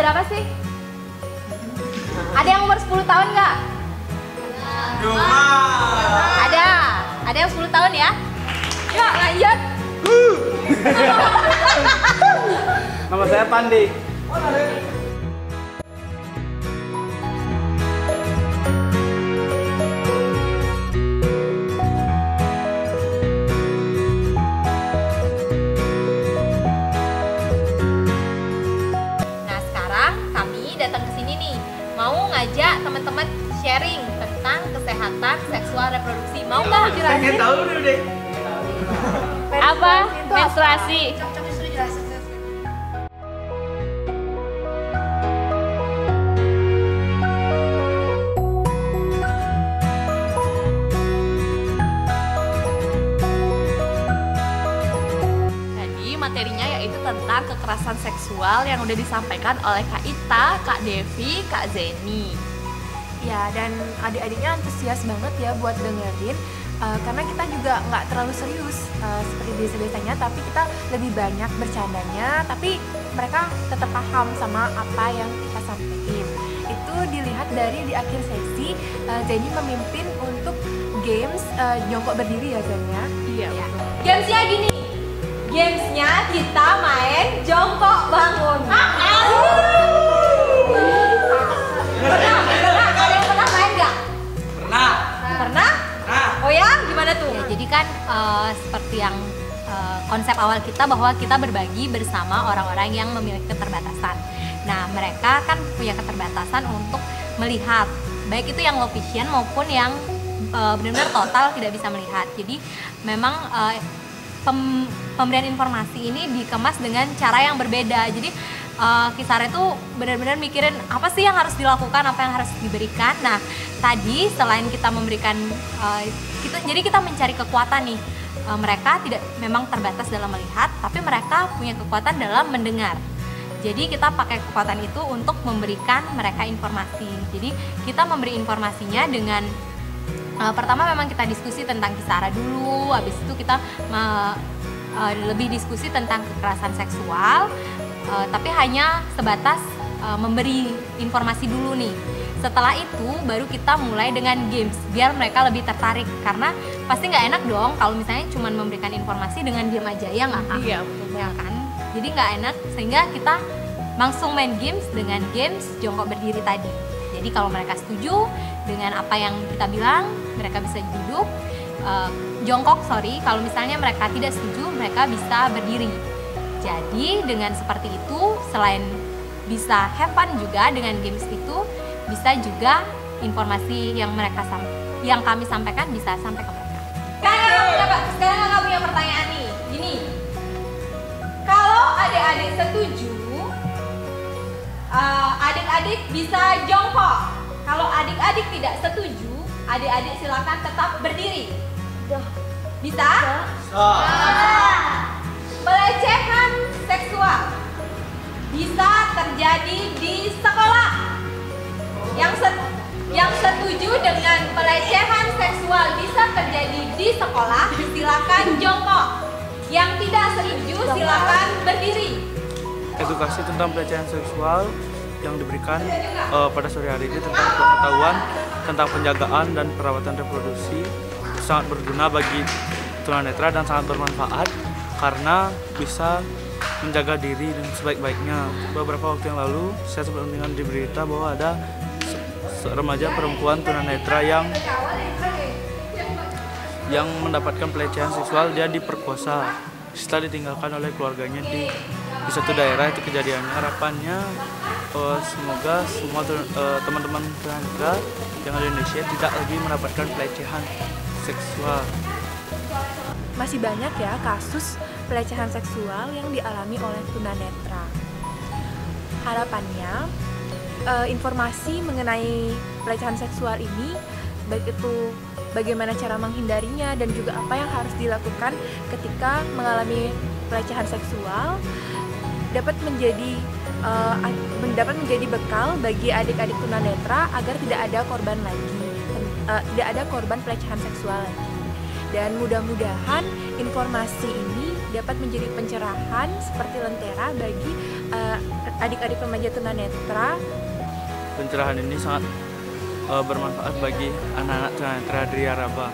berapa sih? Ada yang umur 10 tahun nggak? Ada. Ada yang 10 tahun ya? Yuk lanjut. Nama saya Pandi. Nah sekarang kami datang ke sini nih, mau ngajak teman-teman sharing tentang kesehatan seksual reproduksi. Mau nggak? Saya tahu deh. Apa? Menstruasi. Jadi materinya yaitu tentang kekerasan seksual yang udah disampaikan oleh Kak Ita, Kak Devi, Kak Zeni. Ya, dan adik-adiknya antusias banget ya buat dengerin karena kita juga nggak terlalu serius seperti biasa-biasanya, tapi kita lebih banyak bercandanya, tapi mereka tetap paham sama apa yang kita sampaikan. Itu dilihat dari di akhir sesi, Zeni memimpin untuk games jongkok berdiri ya Zeni ya? Iya. Ya. Gamesnya gini, gamesnya kita main jongkok bangun. Ada yang pernah main nggak? Pernah. Pernah? Oh ya, gimana tuh? Ya, jadi kan seperti yang konsep awal kita bahwa kita berbagi bersama orang-orang yang memiliki keterbatasan. Nah, mereka kan punya keterbatasan untuk melihat, baik itu yang low vision maupun yang benar-benar total tidak bisa melihat. Jadi memang pemberian informasi ini dikemas dengan cara yang berbeda. Jadi Kisara itu benar-benar mikirin apa sih yang harus dilakukan, apa yang harus diberikan. Nah, tadi selain kita memberikan jadi kita mencari kekuatan nih. Mereka tidak memang terbatas dalam melihat, tapi mereka punya kekuatan dalam mendengar. Jadi kita pakai kekuatan itu untuk memberikan mereka informasi. Jadi kita memberi informasinya dengan pertama memang kita diskusi tentang Kisara dulu, habis itu kita lebih diskusi tentang kekerasan seksual, tapi hanya sebatas memberi informasi dulu nih. Setelah itu baru kita mulai dengan games biar mereka lebih tertarik, karena pasti nggak enak dong kalau misalnya cuma memberikan informasi dengan diam aja, ya nggak Kak? Iya, betul. Ya kan? Jadi nggak enak, sehingga kita langsung main games dengan games jongkok berdiri tadi. Jadi kalau mereka setuju dengan apa yang kita bilang, mereka bisa duduk, jongkok, kalau misalnya mereka tidak setuju, mereka bisa berdiri. Jadi dengan seperti itu, selain bisa have fun juga dengan games itu, bisa juga informasi yang kami sampaikan bisa sampai ke mereka. Sekarang kakak punya pertanyaan nih, gini. Kalau adik-adik setuju, adik-adik bisa jongkok. Kalau adik-adik tidak setuju, adik-adik silakan tetap berdiri. Bisa? Pelecehan seksual bisa terjadi di sekolah. Yang setuju dengan pelecehan seksual bisa terjadi di sekolah, silakan jongkok. Yang tidak setuju silakan berdiri. Edukasi tentang pelecehan seksual yang diberikan pada sore hari ini tentang pengetahuan tentang penjagaan dan perawatan reproduksi sangat berguna bagi tunanetra dan sangat bermanfaat karena bisa menjaga diri dan sebaik-baiknya. Beberapa waktu yang lalu saya sempat mendengar di berita bahwa ada remaja perempuan tunanetra yang mendapatkan pelecehan seksual. Dia diperkosa setelah ditinggalkan oleh keluarganya di satu daerah. Itu kejadiannya. Harapannya semoga semua teman-teman tunanetra yang ada di Indonesia tidak lagi mendapatkan pelecehan seksual. Masih banyak ya kasus pelecehan seksual yang dialami oleh tunanetra. Harapannya informasi mengenai pelecehan seksual ini, baik itu bagaimana cara menghindarinya dan juga apa yang harus dilakukan ketika mengalami pelecehan seksual, dapat menjadi bekal bagi adik-adik tunanetra agar tidak ada korban lagi, tidak ada korban pelecehan seksual lagi. Dan mudah-mudahan informasi ini dapat menjadi pencerahan seperti lentera bagi adik-adik remaja tunanetra. Pencerahan ini sangat bermanfaat bagi anak-anak tunanetra di Araba.